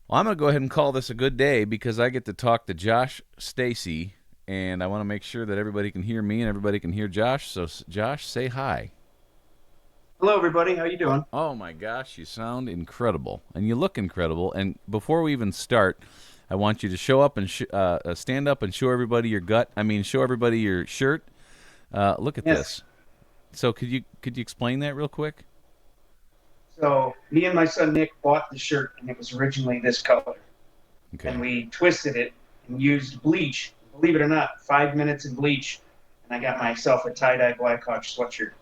Well, I'm going to go ahead and call this a good day because I get to talk to Josh Stacy, and I want to make sure that everybody can hear me and everybody can hear Josh. So, Josh, say hi. Hello, everybody. How you doing? Oh my gosh, you sound incredible, and you look incredible. And before we even start, I want you to show up and stand up and show everybody your gut. I mean, show everybody your shirt. Look at Yes. this. So, could you explain that real quick? So me and my son Nick bought the shirt, and it was originally this color, and Okay, we twisted it and used bleach. Believe it or not, 5 minutes in bleach, and I got myself a tie-dye Blackhawk sweatshirt.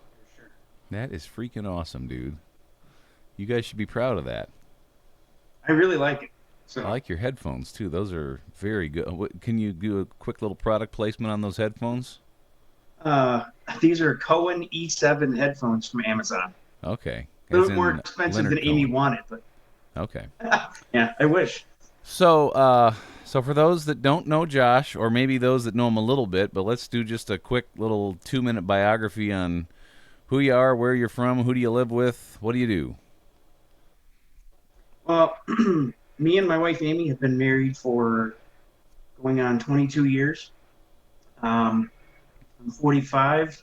that is freaking awesome, dude. You guys should be proud of that. I really like it. I So like your headphones too. Those are very good. Can you do a quick little product placement on those headphones? uh, these are Cohen E7 headphones from Amazon. Okay, A as little more in expensive than Leonard Amy Cohen. wanted, but Okay. yeah, I wish. So for those that don't know Josh, or maybe those that know him a little bit, but let's do just a quick little 2 minute biography on who you are, where you're from, who do you live with, what do you do? Well, me and my wife Amy have been married for going on 22 years. I'm 45.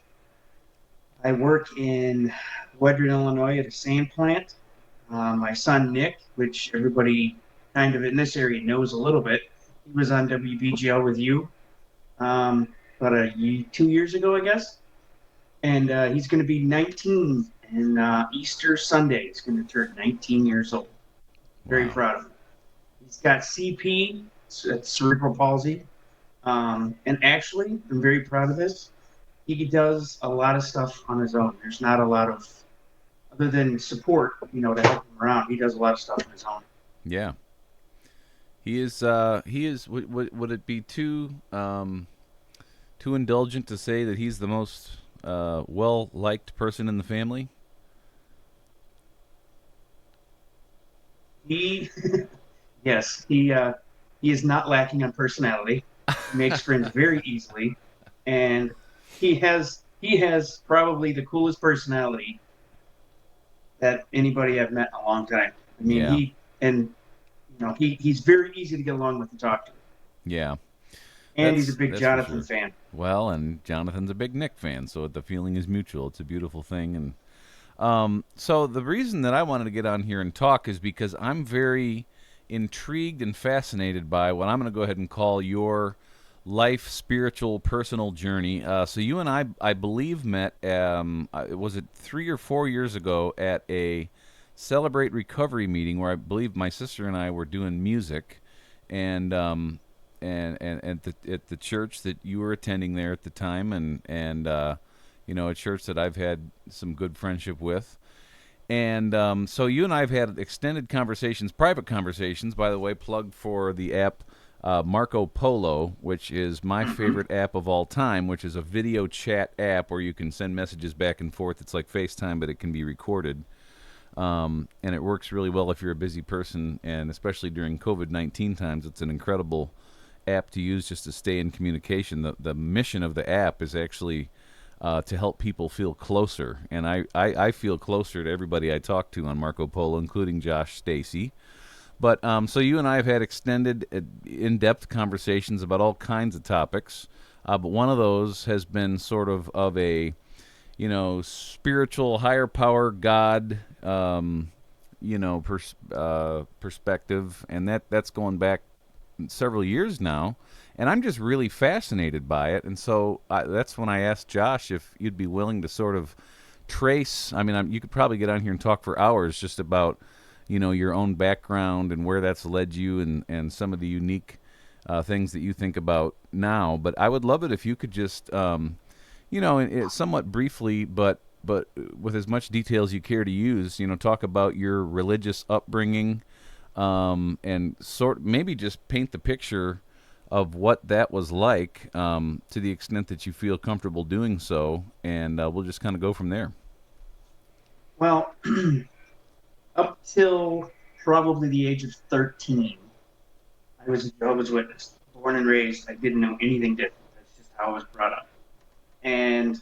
I work in Wedren, Illinois at a sand plant. My son Nick, which everybody kind of in this area knows a little bit, he was on WBGL with you about 2 years ago, I guess. And he's going to be 19 and Easter Sunday. He's going to turn 19 years old. Very Wow. proud of him. He's got CP, cerebral palsy. And actually, I'm very proud of this. He does a lot of stuff on his own. There's not a lot of other than support, to help him around. He does a lot of stuff on his own. Yeah. He is would it be too indulgent to say that he's the most well liked person in the family? He, yes, he is not lacking on personality. He makes friends very easily, and he has probably the coolest personality that anybody I've met in a long time. I mean, Yeah. he's very easy to get along with and talk to, Yeah. and he's a big That's for Jonathan sure. fan. Well, and Jonathan's a big Nick fan, so the feeling is mutual. It's a beautiful thing, and so the reason that I wanted to get on here and talk is because I'm very intrigued and fascinated by what I'm going to go ahead and call your life, spiritual, personal journey. So you and I believe, met. Was it 3 or 4 years ago at a Celebrate Recovery meeting where I believe my sister and I were doing music, and and at the church that you were attending there at the time, and a church that I've had some good friendship with. And so you and I have had extended conversations, private conversations, by the way, plugged for the app Marco Polo, which is my favorite app of all time, which is a video chat app where you can send messages back and forth. It's like FaceTime, but it can be recorded. And it works really well if you're a busy person, and especially during COVID-19 times, it's an incredible app to use just to stay in communication. The mission of the app is actually to help people feel closer. And I feel closer to everybody I talk to on Marco Polo, including Josh Stacy. But so you and I have had extended, in depth conversations about all kinds of topics. But one of those has been sort of a, spiritual, higher power, God, perspective. And that's going back several years now, and I'm just really fascinated by it. And so that's when I asked Josh if you'd be willing to sort of trace. I mean, you could probably get on here and talk for hours just about your own background and where that's led you, and some of the unique things that you think about now. But I would love it if you could just somewhat briefly, but with as much detail as you care to use, talk about your religious upbringing, and maybe just paint the picture of what that was like, to the extent that you feel comfortable doing so, and we'll just kind of go from there. Well, up till probably the age of 13, I was a Jehovah's Witness. Born and raised, I didn't know anything different. That's just how I was brought up. And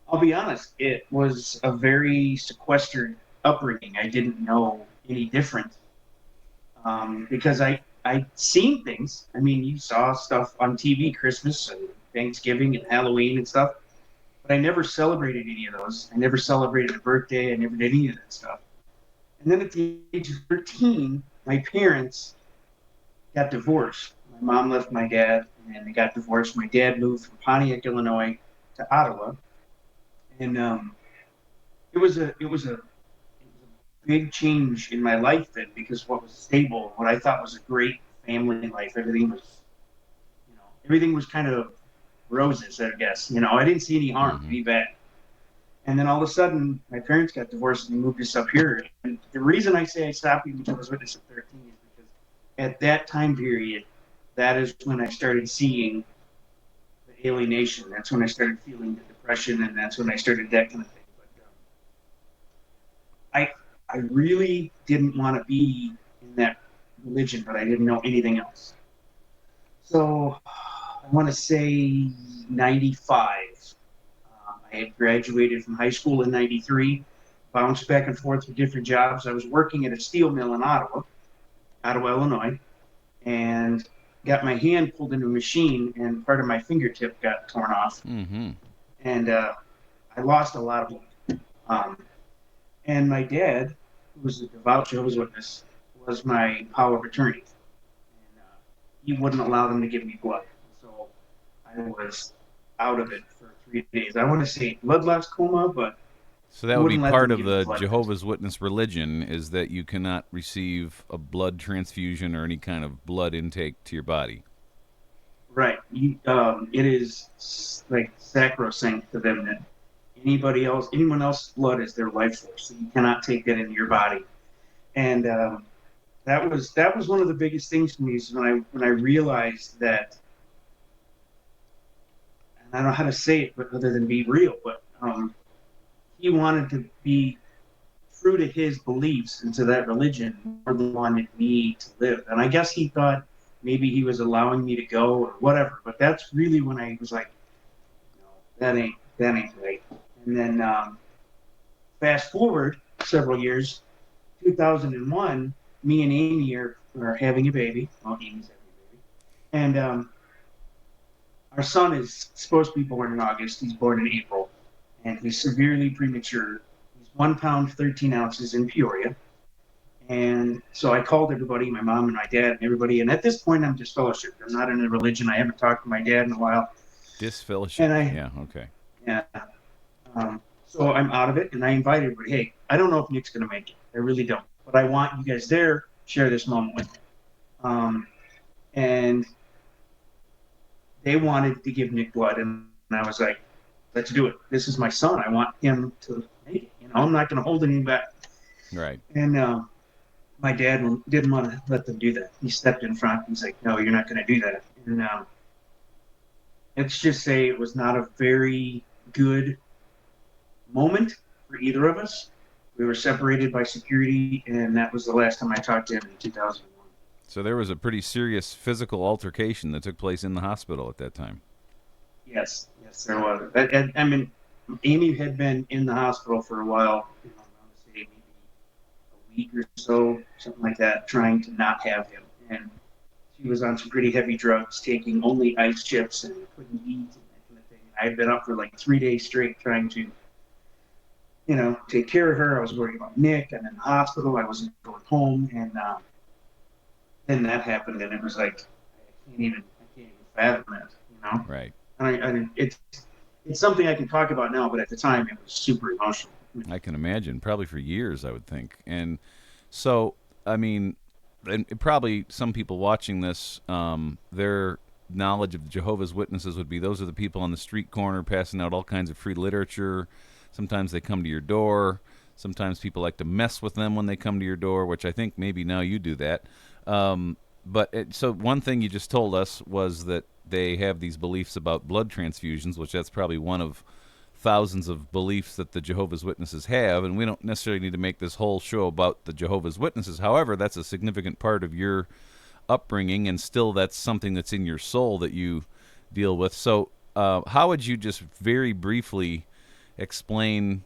I'll be honest, it was a very sequestered upbringing. I didn't know any different because I'd seen things. I mean, you saw stuff on TV, Christmas and Thanksgiving and Halloween and stuff, but I never celebrated any of those. I never celebrated a birthday. I never did any of that stuff. And then at the age of 13, my parents got divorced. My mom left my dad, and they got divorced. My dad moved from Pontiac, Illinois, to Ottawa, and it was a big change in my life then because what was stable, what I thought was a great family life, everything was kind of roses, I guess. I didn't see any harm, Mm-hmm. any bad. And then all of a sudden, my parents got divorced and they moved us up here. And the reason I say I stopped being Jehovah's Witness at 13 is because at that time period, that is when I started seeing the alienation. That's when I started feeling the depression, and that's when I started that kind of thing. But I really didn't want to be in that religion, but I didn't know anything else. So I want to say 95. I had graduated from high school in 93, bounced back and forth with different jobs. I was working at a steel mill in Ottawa, Illinois, and got my hand pulled into a machine, and part of my fingertip got torn off. Mm-hmm. And I lost a lot of blood. And my dad, who was a devout Jehovah's Witness, was my power of attorney. And he wouldn't allow them to give me blood. So I was out of it for 3 days. I want to say blood loss coma, but So he that would be wouldn't let part them of give me the blood. Jehovah's Witness religion is that you cannot receive a blood transfusion or any kind of blood intake to your body. Right. It is like sacrosanct to them that anyone else's blood is their life force. So you cannot take that into your body. And that was one of the biggest things for me is when I realized that, and I don't know how to say it, but other than be real, but he wanted to be true to his beliefs and to that religion more than wanted me to live. And I guess he thought maybe he was allowing me to go or whatever. But that's really when I was like, no, that ain't right. And then fast forward several years, 2001, me and Amy are having a baby. Well, Amy's having a baby, and our son is supposed to be born in August. He's born in April, and he's severely premature. He's 1 pound 13 ounces in Peoria. And so I called everybody, my mom and my dad and everybody. And at this point, I'm just fellowship. I'm not in a religion. I haven't talked to my dad in a while. Disfellowship. And Yeah, okay. yeah. So I'm out of it. And I invited everybody, hey, I don't know if Nick's going to make it. I really don't. But I want you guys there, share this moment with me. And they wanted to give Nick blood. And I was like, let's do it. This is my son. I want him to make it. I'm not going to hold anything back. Right. And my dad didn't want to let them do that. He stepped in front. He's like, no, you're not going to do that. And let's just say it was not a very good moment for either of us. We were separated by security, and that was the last time I talked to him in 2001. So there was a pretty serious physical altercation that took place in the hospital at that time. Yes, there was. I mean, Amy had been in the hospital for a while. I want to say maybe a week or so, something like that, trying to not have him. And she was on some pretty heavy drugs, taking only ice chips and couldn't eat and that kind of thing. I had been up for like 3 days straight trying to, take care of her. I was worried about Nick. I'm in the hospital. I wasn't going home. And then that happened, and it was like, I can't even fathom it. Right. It's something I can talk about now, but at the time it was super emotional. I can imagine. Probably for years, I would think. And so, I mean, and probably some people watching this, their knowledge of the Jehovah's Witnesses would be those are the people on the street corner passing out all kinds of free literature. Sometimes they come to your door. Sometimes people like to mess with them when they come to your door, which I think maybe now you do that. So one thing you just told us was that they have these beliefs about blood transfusions, which that's probably one of thousands of beliefs that the Jehovah's Witnesses have, and we don't necessarily need to make this whole show about the Jehovah's Witnesses. However, that's a significant part of your upbringing, and still that's something that's in your soul that you deal with. So how would you just very briefly explain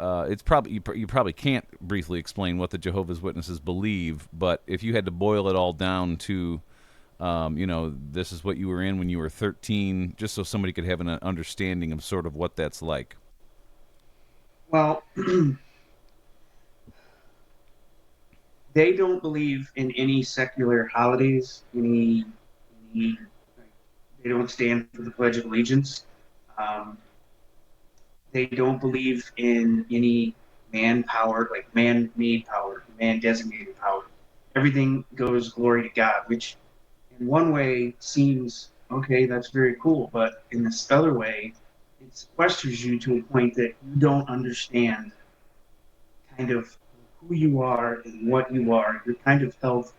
it's probably you probably can't briefly explain what the Jehovah's Witnesses believe, but if you had to boil it all down to, this is what you were in when you were 13, just so somebody could have an understanding of sort of what that's like. Well, they don't believe in any secular holidays. Any they don't stand for the Pledge of Allegiance. Um, they don't believe in any manpower, like man-made power, man-designated power. Everything goes glory to God, which in one way seems okay, that's very cool, but in this other way, it sequesters you to a point that you don't understand kind of who you are and what you are. You're kind of held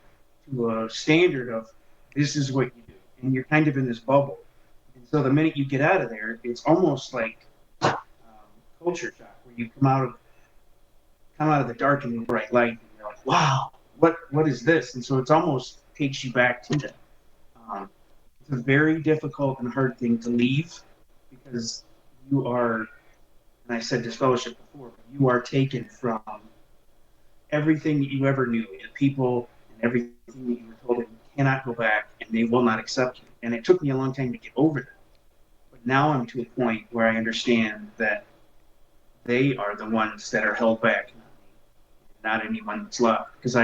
to a standard of this is what you do, and you're kind of in this bubble. And so the minute you get out of there, it's almost like culture shock, where you come out of the dark and the bright light, and you're like, wow, what is this? And so it's almost takes you back to that. Um, it's a very difficult and hard thing to leave because you are, and I said this fellowship before, but you are taken from everything that you ever knew, the people and everything that you were told that you cannot go back and they will not accept you. And it took me a long time to get over that. But now I'm to a point where I understand that they are the ones that are held back, not anyone that's left. Because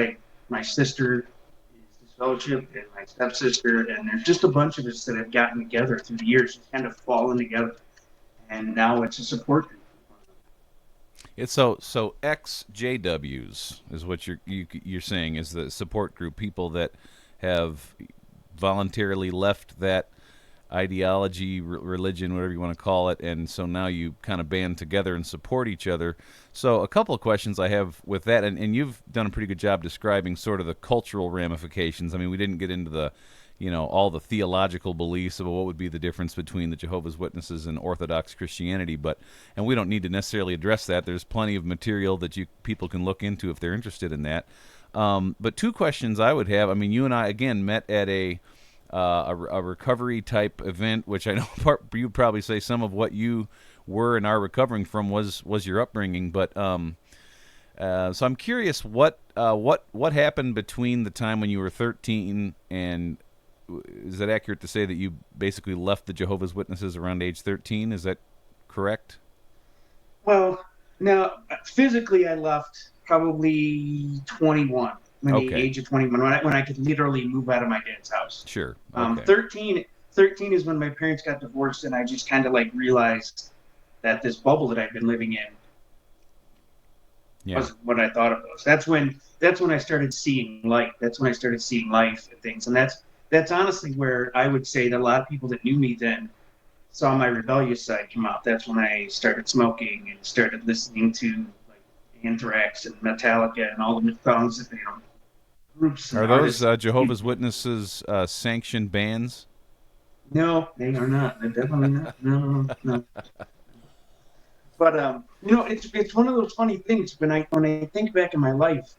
my sister is disfellowship and my stepsister, and there's just a bunch of us that have gotten together through the years, just kind of fallen together. And now it's a support group. It's so XJWs is what you're saying is the support group, people that have voluntarily left that ideology, religion, whatever you want to call it, and so now you kind of band together and support each other. So a couple of questions I have with that, and you've done a pretty good job describing sort of the cultural ramifications. I mean, we didn't get into the all the theological beliefs of what would be the difference between the Jehovah's Witnesses and Orthodox Christianity, and we don't need to necessarily address that. There's plenty of material that people can look into if they're interested in that. But two questions I would have. I mean, you and I again met at a recovery type event, which I know you probably say some of what you were and are recovering from was your upbringing. But so I'm curious what happened between the time when you were 13 and is it accurate to say that you basically left the Jehovah's Witnesses around age 13? Is that correct? Well, now physically I left probably 21, when the Okay. age of 21, when I could literally move out of my dad's house. Sure. Okay. 13 is when my parents got divorced, and I just kind of like realized that this bubble that I've been living in Yeah. wasn't what I thought it was. That's when I started seeing light. That's when I started seeing life and things, and that's honestly where I would say that a lot of people that knew me then saw my rebellious side come out. That's when I started smoking and started listening to like Anthrax and Metallica and all the songs, groups and Are those artists. Jehovah's Witnesses sanctioned bands? No, they are not. They're definitely not. No, no. But it's one of those funny things when I think back in my life.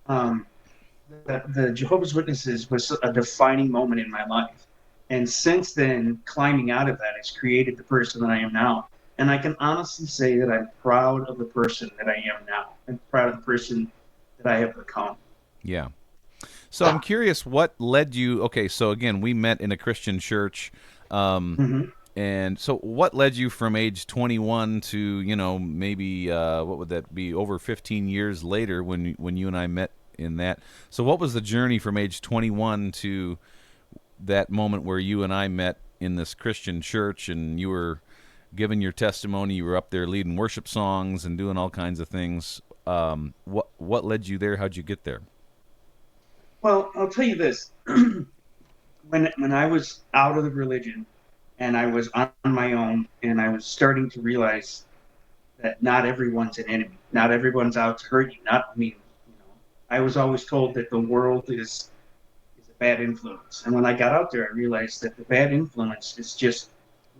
Um, the Jehovah's Witnesses was a defining moment in my life. And since then, climbing out of that has created the person that I am now. And I can honestly say that I'm proud of the person that I am now. I'm proud of the person that I have become. Yeah. So I'm curious what led you. Okay, so again, we met in a Christian church. Mm-hmm. And so what led you from age 21 to, maybe what would that be, over 15 years later when you and I met in that? So what was the journey from age 21 to that moment where you and I met in this Christian church and you were giving your testimony, you were up there leading worship songs and doing all kinds of things. What led you there? How'd you get there? Well, I'll tell you this. When I was out of the religion and I was on my own and I was starting to realize that not everyone's an enemy. Not everyone's out to hurt you. Not me. I was always told that the world is a bad influence. And when I got out there, I realized that the bad influence is just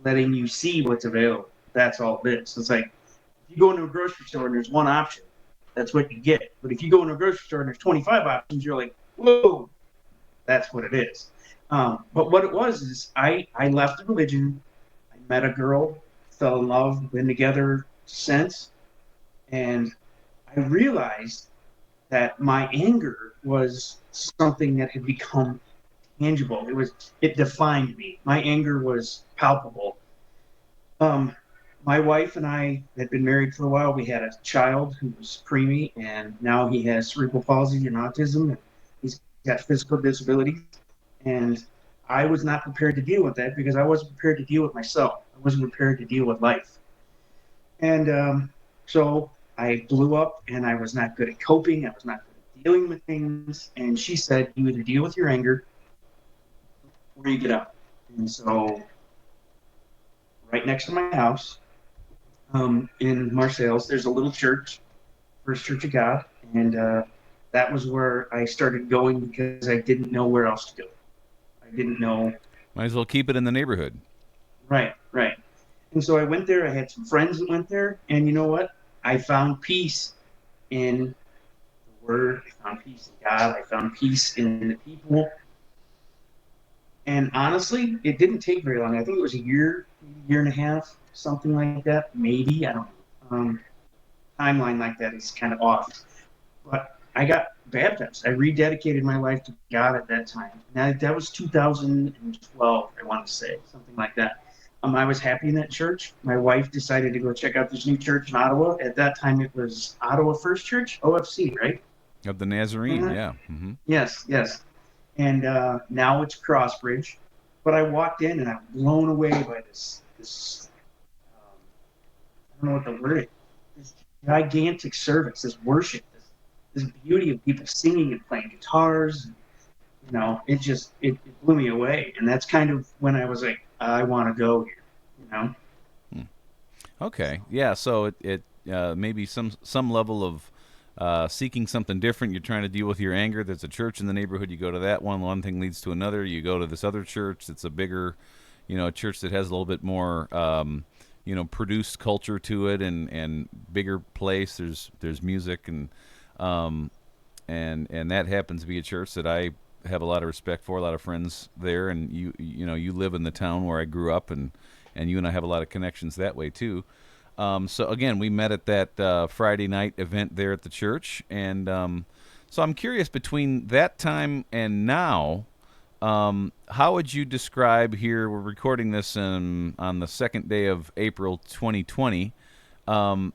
letting you see what's available. That's all it is. It's like if you go into a grocery store and there's one option, that's what you get. But if you go into a grocery store and there's 25 options, you're like, whoa, that's what it is. But what it was is I left the religion. I met a girl, fell in love, been together since. And I realized that my anger was something that had become tangible. It defined me. My anger was palpable. Um, my wife and I had been married for a while. We had a child who was preemie, and now he has cerebral palsy and autism, and he's got physical disabilities. And I was not prepared to deal with that because I wasn't prepared to deal with myself. I wasn't prepared to deal with life. And so I blew up, and I was not good at coping. I was not good at dealing with things. And she said, "You either deal with your anger or you get out." And so, right next to my house, in Marseilles, there's a little church, First Church of God, and that was where I started going because I didn't know where else to go. I didn't know. Might as well keep it in the neighborhood. Right, right. And so I went there. I had some friends that went there, and you know what? I found peace in the Word. I found peace in God. I found peace in the people. And honestly, it didn't take very long. I think it was a year, year and a half, something like that. Maybe I don't know. Timeline like that is kind of off. But I got baptized. I rededicated my life to God at that time. Now, that was 2012, I want to say, something like that. I was happy in that church. My wife decided to go check out this new church in Ottawa. At that time, it was Ottawa First Church, OFC, right? Of the Nazarene, yeah. Hmm. Yes, yes. And now it's Crossbridge. But I walked in and I'm blown away by this I don't know what the word is, this gigantic service, this worship, this beauty of people singing and playing guitars. It blew me away. And that's kind of when I was like, I want to go here, you know? Okay, yeah. So it maybe some level of seeking something different. You're trying to deal with your anger. There's a church in the neighborhood. You go to that one. One thing leads to another. You go to this other church. It's a bigger, a church that has a little bit more, produced culture to it, and bigger place. There's music um, and that happens to be a church that I have a lot of respect for. A lot of friends there, and you live in the town where I grew up, and you and I have a lot of connections that way too. So again, we met at that Friday night event there at the church, and so I'm curious between that time and now. How would you describe here? We're recording this on the second day of April 2020. Um,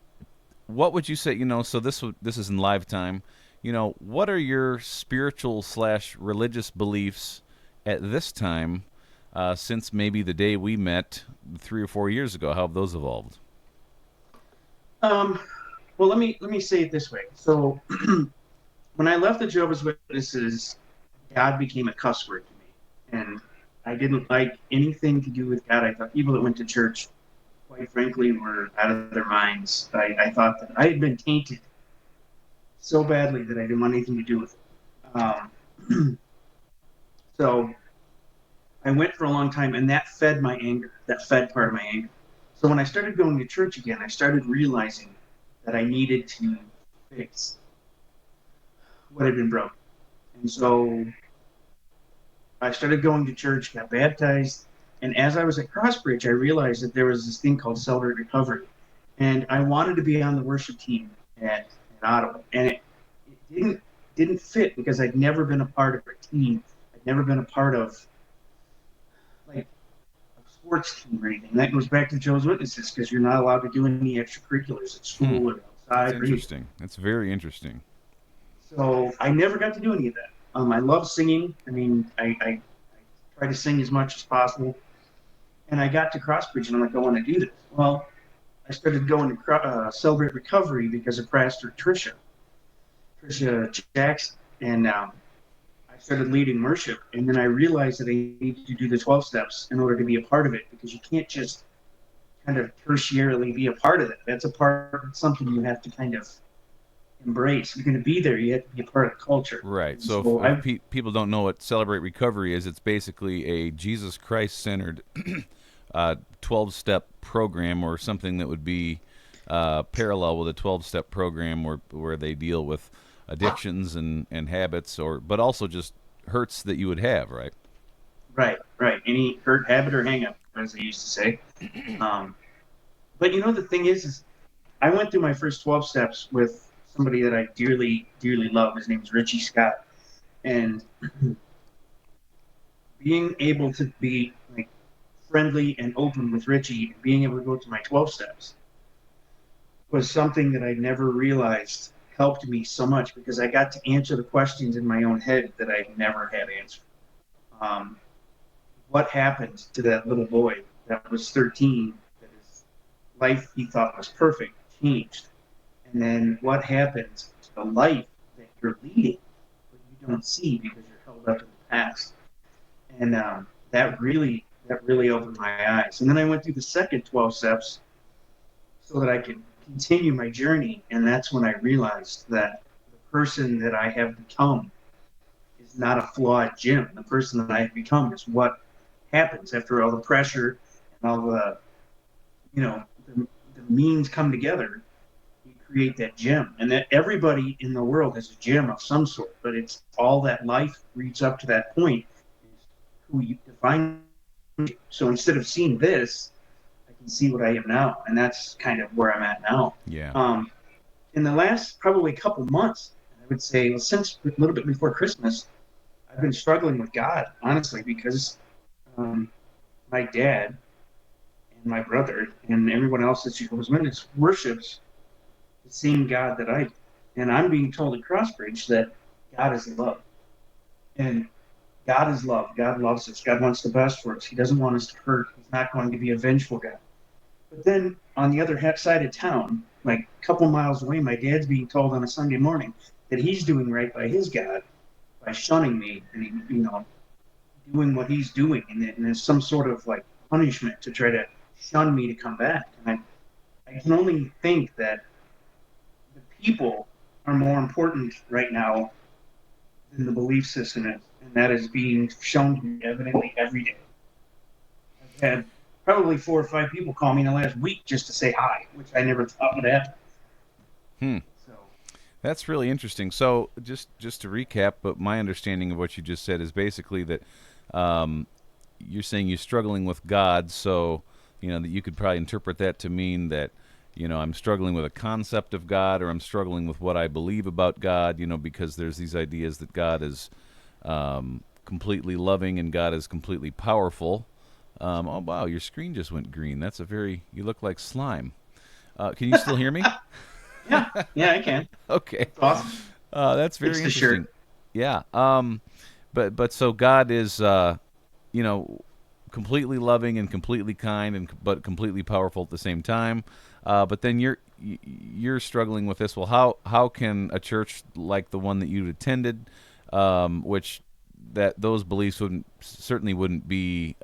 what would you say? So this is in live time. What are your spiritual slash religious beliefs at this time, since maybe the day we met 3 or 4 years ago? How have those evolved? Um, well, let me say it this way. So when I left the Jehovah's Witnesses, God became a cuss word to me, and I didn't like anything to do with God. I thought people that went to church, quite frankly, were out of their minds. I thought that I had been tainted so badly that I didn't want anything to do with it. So I went for a long time, and that fed my anger. That fed part of my anger. So when I started going to church again, I started realizing that I needed to fix what had been broken. And so I started going to church, got baptized, and as I was at Crossbridge, I realized that there was this thing called Celebrate Recovery, and I wanted to be on the worship team at Ottawa, and it didn't fit because I'd never been a part of a team. I'd never been a part of like a sports team or anything. That goes back to Joe's Witnesses because you're not allowed to do any extracurriculars at Hmm. school or That's outside or anything. interesting. That's very interesting. So I never got to do any of that. I love singing. I mean, I try to sing as much as possible. And I got to Crossbridge and I'm like, I want to do this. Well, I started going to Celebrate Recovery because of Pastor Trisha Jackson. And I started leading worship. And then I realized that I needed to do the 12 steps in order to be a part of it because you can't just kind of tertiarily be a part of it. That's a part, something you have to kind of embrace. If you're going to be there, you have to be a part of the culture. Right. And So if, so if pe- people don't know what Celebrate Recovery is, it's basically a Jesus Christ centered 12-step program, or something that would be parallel with a 12-step program where they deal with addictions and habits, but also just hurts that you would have, right? right, right. Any hurt, habit, or hang up, as they used to say. Um, but the thing is I went through my first 12 steps with somebody that I dearly, dearly love. His name is Richie Scott. And being able to be like friendly and open with Richie and being able to go to my 12 steps was something that I never realized helped me so much because I got to answer the questions in my own head that I never had answered. Um, what happened to that little boy that was 13, that his life he thought was perfect changed? And then what happens to the life that you're leading, but you don't see because you're held up in the past? And that really opened my eyes. And then I went through the second 12 steps so that I could continue my journey. And that's when I realized that the person that I have become is not a flawed Jim. The person that I have become is what happens after all the pressure and all the, the means come together. You create that Jim. And that everybody in the world has a Jim of some sort, but it's all that life reads up to that point is who you define. So instead of seeing this, I can see what I am now, and that's kind of where I'm at now. Yeah. In the last probably couple months, I would say, well, since a little bit before Christmas, I've been struggling with God, honestly, because um, my dad and my brother and everyone else at Jehovah's Witness worships the same God that I do. And I'm being told at Crossbridge that God is love. And God is love. God loves us. God wants the best for us. He doesn't want us to hurt. He's not going to be a vengeful God. But then on the other side of town, like a couple miles away, my dad's being told on a Sunday morning that he's doing right by his God by shunning me and doing what he's doing, and there's some sort of like punishment to try to shun me to come back. And I can only think that the people are more important right now than the belief system is, and that is being shown to me evidently every day. I've had probably 4 or 5 people call me in the last week just to say hi, which I never thought would happen. Hmm. So, That's really interesting. So, just to recap, but my understanding of what you just said is basically that um, you're saying you're struggling with God. So, that you could probably interpret that to mean that, I'm struggling with a concept of God, or I'm struggling with what I believe about God. Because there's these ideas that God is completely loving and God is completely powerful. Oh wow, your screen just went green. You look like slime. Can you still hear me? yeah, yeah, I can. Okay. It's awesome. That's It's very the shirt. interesting. Yeah. But so God is you know completely loving and completely kind and but completely powerful at the same time. But then you're struggling with this. Well, how can a church like the one that you attended, which that those beliefs certainly wouldn't be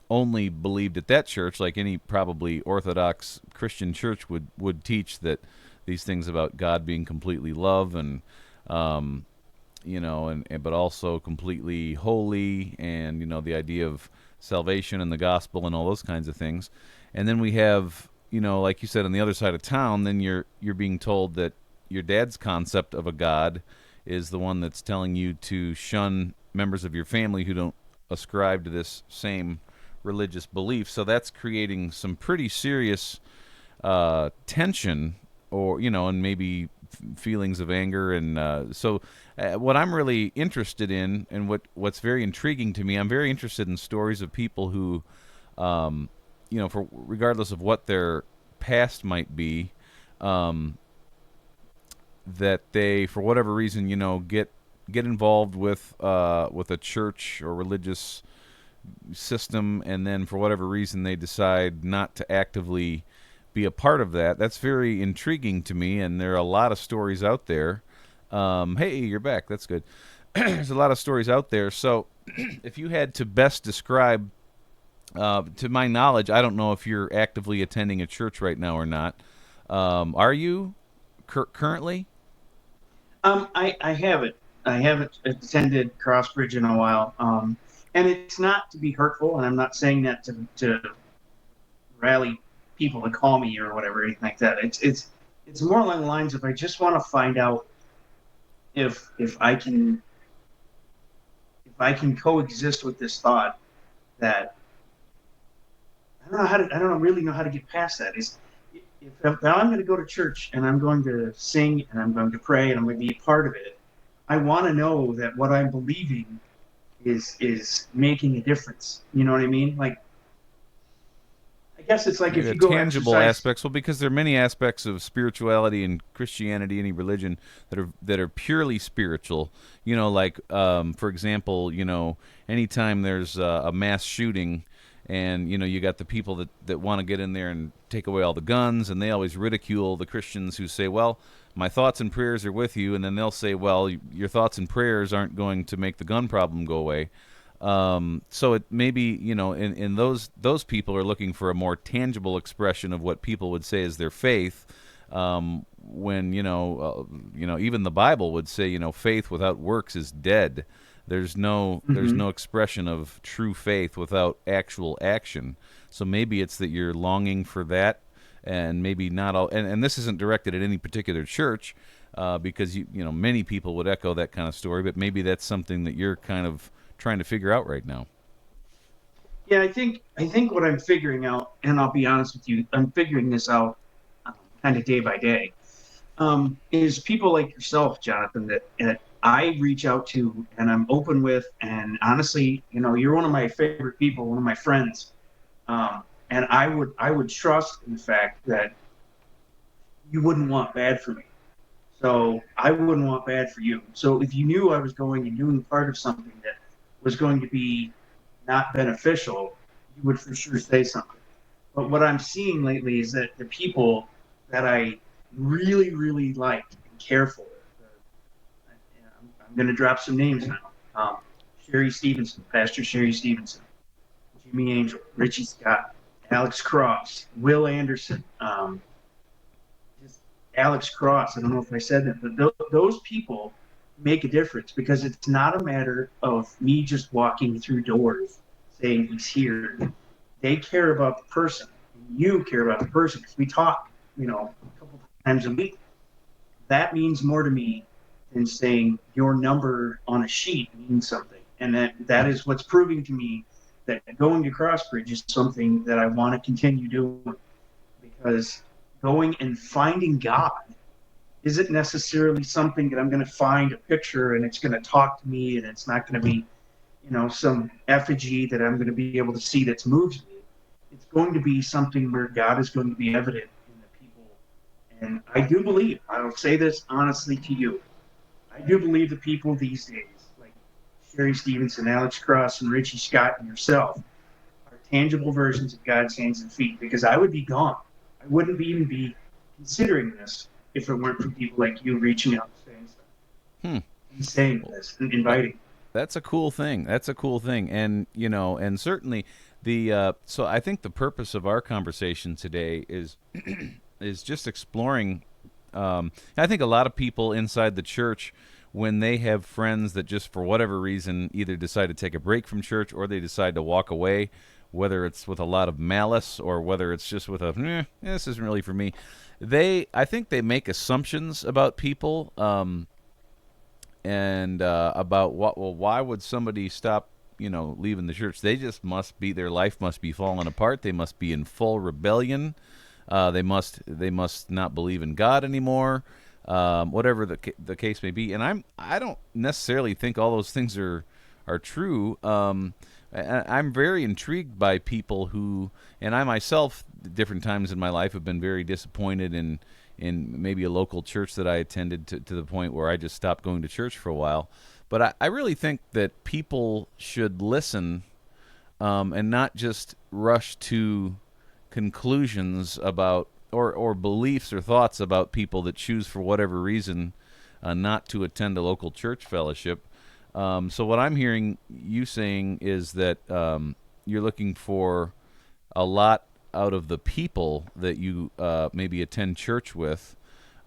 only believed at that church, like any probably Orthodox Christian church would teach that these things about God being completely love and um, and but also completely holy, and the idea of salvation and the gospel and all those kinds of things. And then we have, like you said, on the other side of town, then you're being told that your dad's concept of a God is the one that's telling you to shun members of your family who don't ascribe to this same religious belief. So that's creating some pretty serious tension, or and maybe feelings of anger. And what I'm really interested in, and what's very intriguing to me, I'm very interested in stories of people who, for regardless of what their past might be, um, that they, for whatever reason, get involved with a church or religious system, and then for whatever reason they decide not to actively be a part of that. That's very intriguing to me, and there are a lot of stories out there. Hey, you're back. That's good. There's a lot of stories out there. So, if you had to best describe, to my knowledge, I don't know if you're actively attending a church right now or not. Are you currently? I haven't. I haven't attended Crossbridge in a while. And it's not to be hurtful, and I'm not saying that to rally people to call me or whatever, anything like that. It's more along the lines of I just want to find out if I can coexist with this thought that I don't really know how to get past that. Is if I'm going to go to church and I'm going to sing and I'm going to pray and I'm going to be a part of it, I want to know that what I'm believing is making a difference. You know what I mean? Like, I guess it's like Yeah, if the you go tangible exercise. aspects. Well, because there are many aspects of spirituality and Christianity, any religion that are purely spiritual. Like for example, anytime there's a mass shooting, and you got the people that want to get in there and take away all the guns, and they always ridicule the Christians who say, "Well, my thoughts and prayers are with you," and then they'll say, "Well, your thoughts and prayers aren't going to make the gun problem go away." So it maybe in those people are looking for a more tangible expression of what people would say is their faith. When even the Bible would say faith without works is dead. There's Hmm. no expression of true faith without actual action. So maybe it's that you're longing for that, and maybe not all. And this isn't directed at any particular church, because many people would echo that kind of story. But maybe that's something that you're kind of trying to figure out right now. Yeah, I think what I'm figuring out, and I'll be honest with you, I'm figuring this out kind of day by day. Is people like yourself, Jonathan, that I reach out to and I'm open with, and honestly, you're one of my favorite people, one of my friends, and I would trust in the fact that you wouldn't want bad for me. So I wouldn't want bad for you. So if you knew I was going and doing part of something that was going to be not beneficial, you would for sure say something. But what I'm seeing lately is that the people that I really, really like and care for, I'm going to drop some names now. Sherry Stevenson, Pastor Sherry Stevenson, Jimmy Angel, Richie Scott, Alex Cross, Will Anderson, just Alex Cross. I don't know if I said that, but those people make a difference because it's not a matter of me just walking through doors saying he's here. They care about the person. You care about the person because we talk, a couple times a week. That means more to me than saying your number on a sheet means something. And that is what's proving to me that going to Crossbridge is something that I want to continue doing because going and finding God isn't necessarily something that I'm going to find a picture and it's going to talk to me and it's not going to be, some effigy that I'm going to be able to see that's moves me. It's going to be something where God is going to be evident in the people. And I do believe, I'll say this honestly to you, I do believe the people these days, like Sherry Stevenson, Alex Cross, and Richie Scott and yourself, are tangible versions of God's hands and feet because I would be gone. I wouldn't even be considering this if it weren't for people like you reaching out Hmm. and saying this and That inviting. that's a cool thing. That's a cool thing, and and certainly the so I think the purpose of our conversation today is just exploring. I think a lot of people inside the church, when they have friends that just for whatever reason either decide to take a break from church or they decide to walk away, whether it's with a lot of malice or whether it's just with a this isn't really for me. I think they make assumptions about people. And about why would somebody stop leaving the church? They just must be, their life must be falling apart, they must be in full rebellion, they must not believe in God anymore, whatever the case may be. And I don't necessarily think all those things are true. I'm very intrigued by people who, and I myself, different times in my life, have been very disappointed in maybe a local church that I attended to the point where I just stopped going to church for a while. But I really think that people should listen, and not just rush to conclusions about or beliefs or thoughts about people that choose for whatever reason not to attend a local church fellowship. So what I'm hearing you saying is that you're looking for a lot out of the people that you maybe attend church with.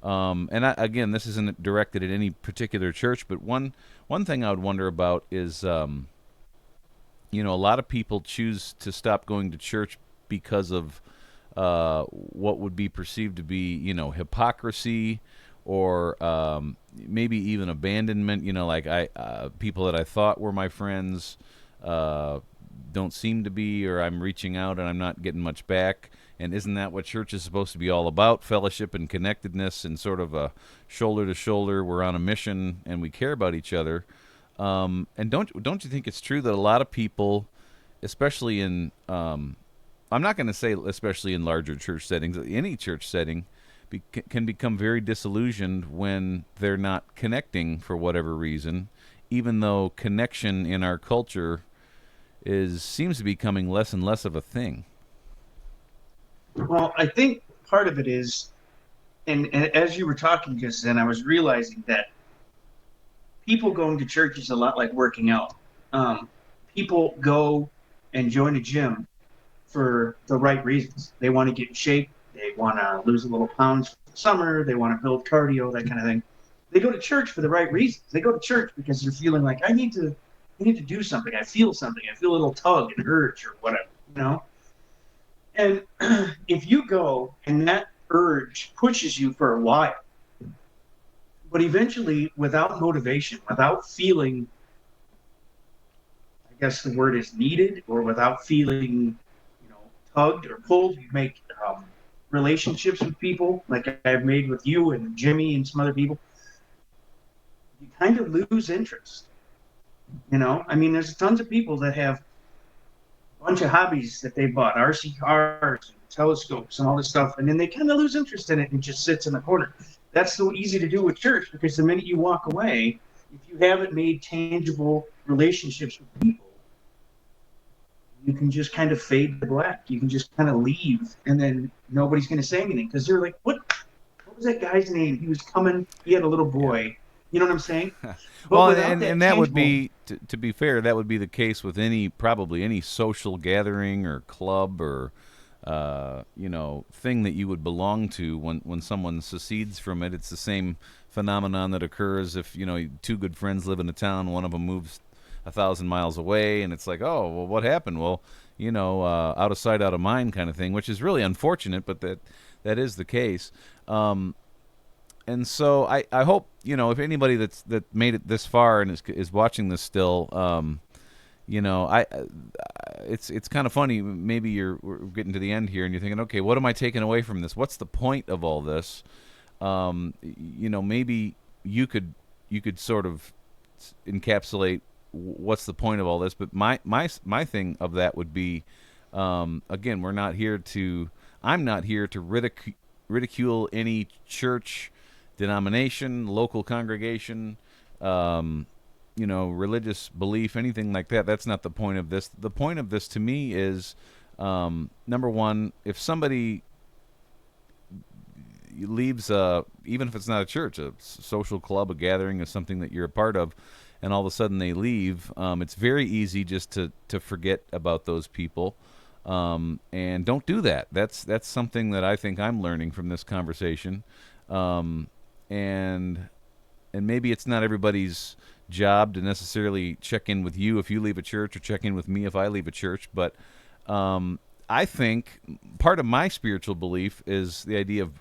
Again, this isn't directed at any particular church, but one thing I would wonder about is, a lot of people choose to stop going to church because of what would be perceived to be, hypocrisy, or maybe even abandonment. Like people that I thought were my friends don't seem to be, or I'm reaching out and I'm not getting much back. And isn't that what church is supposed to be all about? Fellowship and connectedness and sort of a shoulder to shoulder. We're on a mission and we care about each other. And don't you think it's true that a lot of people, especially in I'm not going to say especially in larger church settings, any church setting, can become very disillusioned when they're not connecting for whatever reason, even though connection in our culture is seems to be becoming less and less of a thing. Well, I think part of it is, and as you were talking just then, I was realizing that people going to church is a lot like working out. People go and join a gym for the right reasons. They want to get in shape. They want to lose a little pounds for the summer. They want to build cardio, that kind of thing. They go to church for the right reasons. They go to church because they're feeling like I need to do something. I feel something. I feel a little tug and urge or whatever, you know. And if you go and that urge pushes you for a while, but eventually, without motivation, without feeling, I guess the word is needed, or without feeling, you know, tugged or pulled, you make relationships with people like I've made with you and Jimmy and some other people. You kind of lose interest. You know, I mean, there's tons of people that have a bunch of hobbies that they bought, RC cars, and telescopes, and all this stuff, and then they kind of lose interest in it and just sits in the corner. That's so easy to do with church because the minute you walk away, if you haven't made tangible relationships with people, you can just kind of fade to black. You can just kind of leave, and then nobody's going to say anything because they're like, What was that guy's name? He was coming. He had a little Yeah. boy. You know what I'm saying? But Well, without that and that would tangible, be to be fair, that would be the case with probably any social gathering or club or thing that you would belong to. When someone secedes from it, it's the same phenomenon that occurs if two good friends live in a town, one of them moves 1,000 miles away, and it's like, oh, well, what happened? Well, out of sight, out of mind, kind of thing, which is really unfortunate, but that is the case. And so I hope if anybody that made it this far and is watching this still, it's kind of funny. Maybe we're getting to the end here and you're thinking, okay, what am I taking away from this? What's the point of all this? Maybe you could sort of encapsulate what's the point of all this. But my thing of that would be, again, I'm not here to ridicule any church, denomination, local congregation, religious belief, anything like that. That's not the point of this. The point of this to me is, number one, if somebody leaves, even if it's not a church, a social club, a gathering, or something that you're a part of, and all of a sudden they leave, it's very easy just to forget about those people. And don't do that. That's something that I think I'm learning from this conversation. And maybe it's not everybody's job to necessarily check in with you if you leave a church or check in with me if I leave a church, but I think part of my spiritual belief is the idea of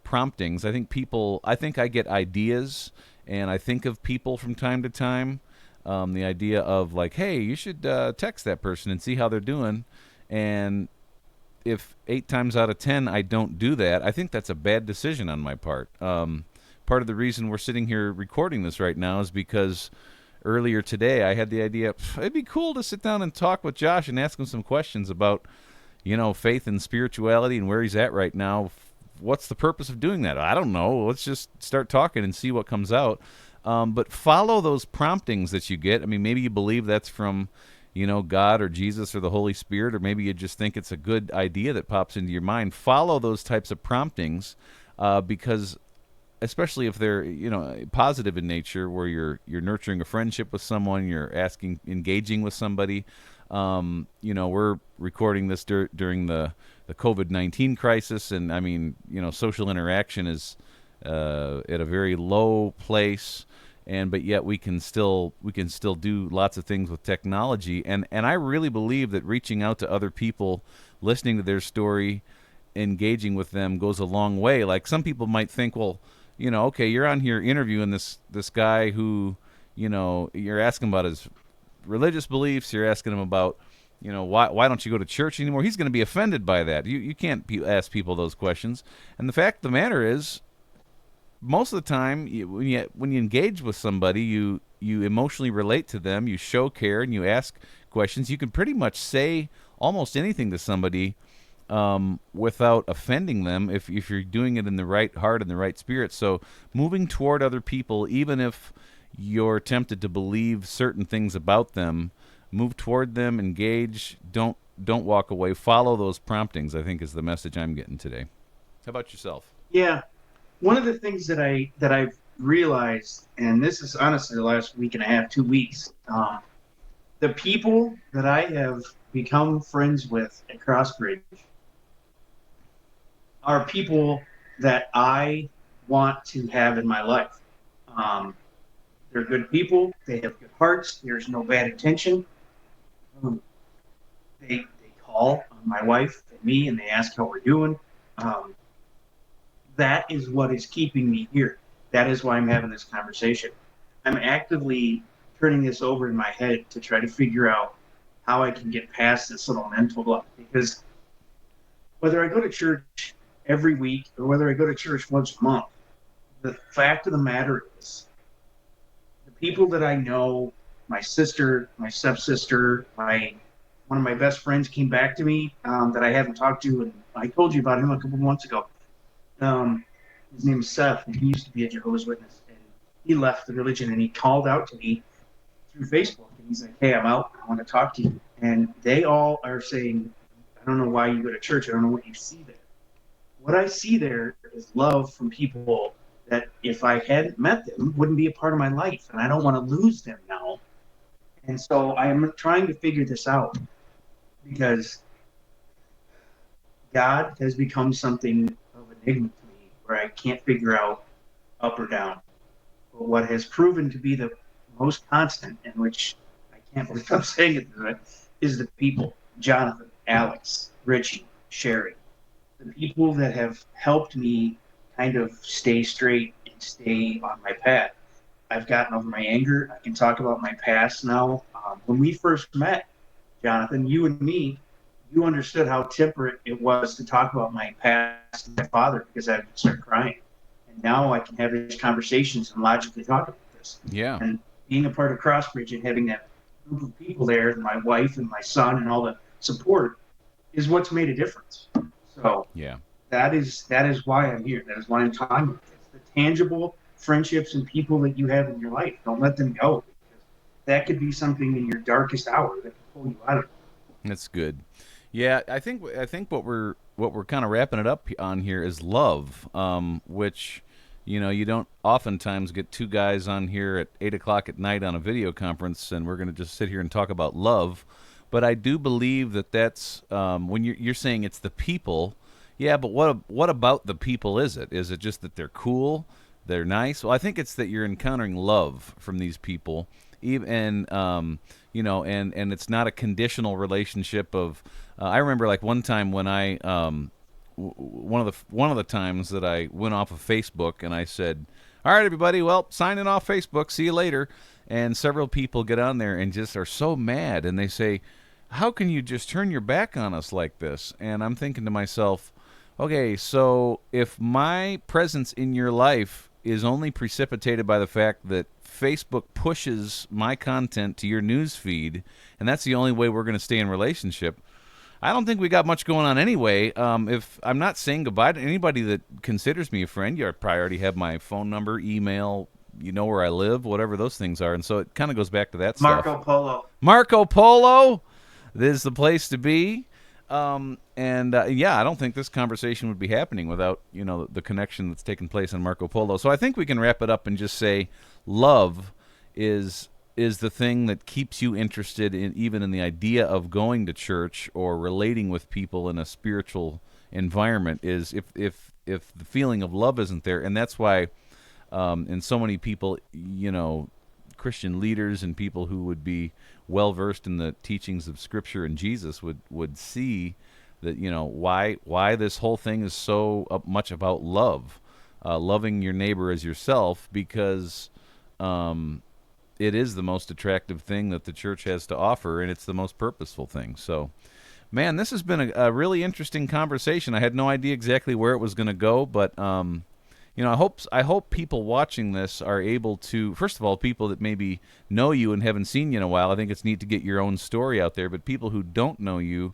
promptings. I think I get ideas and I think of people from time to time. The idea of like, hey, you should text that person and see how they're doing, and if 8 times out of 10 I don't do that, I think that's a bad decision on my part. Part of the reason we're sitting here recording this right now is because earlier today I had the idea, it'd be cool to sit down and talk with Josh and ask him some questions about, faith and spirituality and where he's at right now. What's the purpose of doing that? I don't know. Let's just start talking and see what comes out. But follow those promptings that you get. I mean, maybe you believe that's from God or Jesus or the Holy Spirit, or maybe you just think it's a good idea that pops into your mind. Follow those types of promptings, because especially if they're positive in nature, where you're nurturing a friendship with someone, you're engaging with somebody. We're recording this during the COVID-19 crisis, and I mean, social interaction is at a very low place. But yet we can still do lots of things with technology, and I really believe that reaching out to other people, listening to their story, engaging with them goes a long way. Like, some people might think, well, okay, you're on here interviewing this guy who, you're asking about his religious beliefs, you're asking him about why don't you go to church anymore? He's going to be offended by that. You can't ask people those questions. And the fact of the matter is, most of the time, when you engage with somebody, you emotionally relate to them, you show care, and you ask questions. You can pretty much say almost anything to somebody without offending them if you're doing it in the right heart and the right spirit. So moving toward other people, even if you're tempted to believe certain things about them, move toward them, engage. Don't walk away. Follow those promptings, I think, is the message I'm getting today. How about yourself? Yeah. One of the things that I've realized, and this is honestly the last week and a half, 2 weeks, the people that I have become friends with at Crossbridge are people that I want to have in my life. Um, they're good people. They have good hearts. There's no bad intention. Um, they call on my wife and me, and they ask how we're doing. Um, that is what is keeping me here. That is why I'm having this conversation. I'm actively turning this over in my head to try to figure out how I can get past this little mental block. Because whether I go to church every week or whether I go to church once a month, the fact of the matter is the people that I know, my sister, my stepsister, my one of my best friends came back to me that I haven't talked to, and I told you about him a couple months ago. Um, his name is Seth, and he used to be a Jehovah's Witness, and he left the religion, and he called out to me through Facebook, and he's like, "Hey, I'm out. I want to talk to you." And they all are saying, "I don't know why you go to church. I don't know what you see there." What I see there is love from people that, if I hadn't met them, wouldn't be a part of my life, and I don't want to lose them now. And so I am trying to figure this out because God has become something of an enigma to me where I can't figure out up or down. But what has proven to be the most constant, in which I can't believe I'm saying it, is the people: Jonathan, Alex, Richie, Sherry, the people that have helped me kind of stay straight and stay on my path. I've gotten over my anger. I can talk about my past now. When we first met, Jonathan, you and me, you understood how temperate it was to talk about my past and my father because I would start crying. And now I can have these conversations and logically talk about this. Yeah. And being a part of Crossbridge and having that group of people there, and my wife and my son and all the support, is what's made a difference. So Yeah. that is why I'm here. That is why I'm talking about this. The tangible friendships and people that you have in your life, don't let them go. Because that could be something in your darkest hour that can pull you out of it. That's good. Yeah, I think what we're kind of wrapping it up on here is love, which you don't oftentimes get two guys on here at 8 o'clock at night on a video conference, and we're going to just sit here and talk about love. But I do believe that's when you're saying it's the people. Yeah, but what about the people is it? Is it just that they're cool, they're nice? Well, I think it's that you're encountering love from these people, even and it's not a conditional relationship of. I remember like one time when one of the times that I went off of Facebook and I said, "All right, everybody, well, signing off Facebook. See you later." And several people get on there and just are so mad, and they say, "How can you just turn your back on us like this?" And I'm thinking to myself, okay, so if my presence in your life is only precipitated by the fact that Facebook pushes my content to your news feed, and that's the only way we're going to stay in relationship, I don't think we got much going on anyway. If I'm not saying goodbye to anybody that considers me a friend, you probably already have my phone number, email, you know where I live, whatever those things are. And so it kind of goes back to that Marco stuff. Polo. Marco Polo, this is the place to be. Yeah, I don't think this conversation would be happening without the connection that's taken place in Marco Polo. So I think we can wrap it up and just say, love is the thing that keeps you interested in even in the idea of going to church or relating with people in a spiritual environment. Is if the feeling of love isn't there, and that's why, and so many people, Christian leaders and people who would be well versed in the teachings of Scripture and Jesus would see that why this whole thing is so much about love, loving your neighbor as yourself, because it is the most attractive thing that the church has to offer, and it's the most purposeful thing. So, man, this has been a really interesting conversation. I had no idea exactly where it was going to go, but I hope people watching this are able to, first of all, people that maybe know you and haven't seen you in a while. I think it's neat to get your own story out there, but people who don't know you,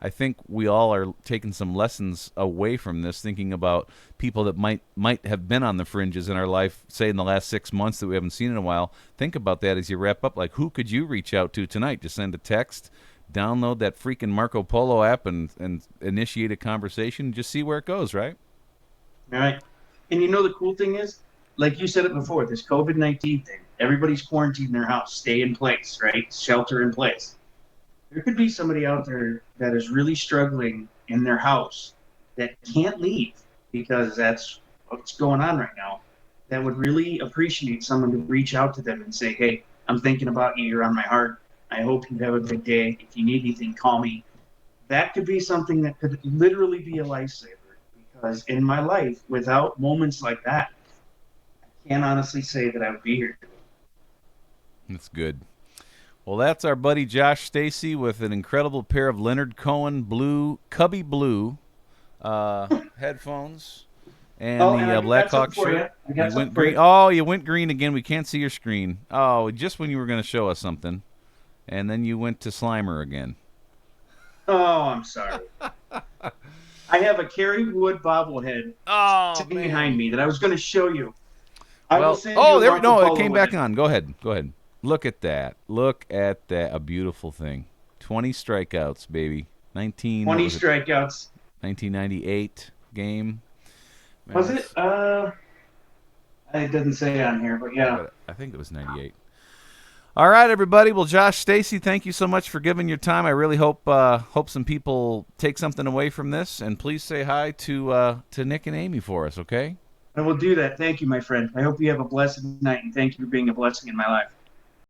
I think we all are taking some lessons away from this, thinking about people that might have been on the fringes in our life, say in the last 6 months that we haven't seen in a while. Think about that as you wrap up. Like, who could you reach out to tonight? Just send a text, download that freaking Marco Polo app, and initiate a conversation. Just see where it goes, right? All right. And the cool thing is, like you said it before, this COVID-19 thing, everybody's quarantined in their house, stay in place, right? Shelter in place. There could be somebody out there that is really struggling in their house that can't leave because that's what's going on right now, that would really appreciate someone to reach out to them and say, hey, I'm thinking about you. You're on my heart. I hope you have a good day. If you need anything, call me. That could be something that could literally be a lifesaver, because in my life, without moments like that, I can't honestly say that I would be here. That's good. Well, that's our buddy Josh Stacy with an incredible pair of Leonard Cohen blue, Cubby blue headphones and Oh, and the I Black got something Hawk for you. shirt. I got You something went for green. you. Oh, you went green again. We can't see your screen. Oh, just when you were going to show us something. And then you went to Slimer again. Oh, I'm sorry. I have a Kerry Wood bobblehead Oh, sitting behind man. me that I was going to show you. I will Well, send you oh, a there we Marco no, it Polo came with back it. on. Go ahead. Go ahead. Look at that. Look at that. A beautiful thing. 20 strikeouts, baby. 19, what 20 was it? strikeouts. 1998 game. Man, Was it? that's It doesn't say on here, but yeah. but I think it was 98. All right, everybody. Well, Josh Stacy, thank you so much for giving your time. I really hope some people take something away from this, and please say hi to Nick and Amy for us, okay? I will do that. Thank you, my friend. I hope you have a blessed night, and thank you for being a blessing in my life.